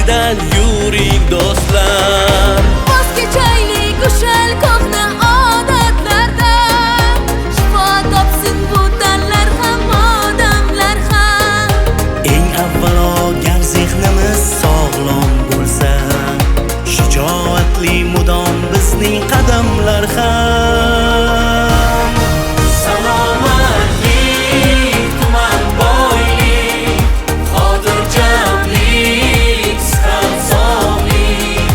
yo'llardan yuring do'stlar. Voz kechaylik o'shal ko'hna odatlardan, shifo topsin bu tanlar ham odamlar ham. Eng avvalo gar zehnimiz sog'lom bo'lsa, shijoatli mudom bizning qadamlar ham. Salomatlik, tuman boylik, xotirjamlik, sihat sog'lik,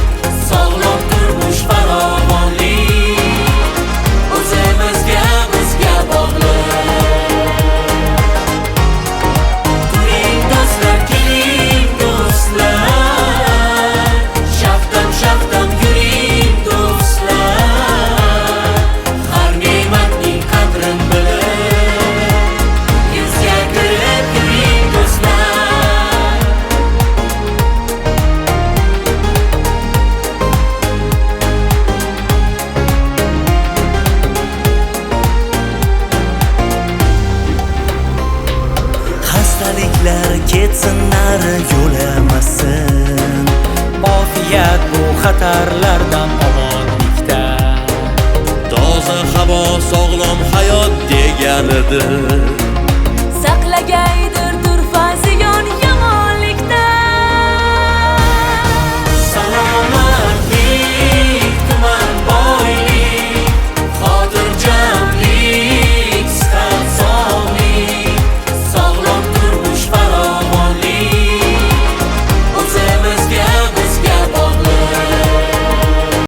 sog'lom turmush farovonlik o'zimizga bog'liq. Turing do'stlar, keling do'stlar, shaftam yuring do'stlar, har ne'matning qadrin bilib, yuzga kirib yuring do'stlar. Xastaliklar ketsinlar, yo'lamasin. Ofiyat bu xatarlardan omonlikda. Toza havo sog'lom hayot deganidir. Saqlagay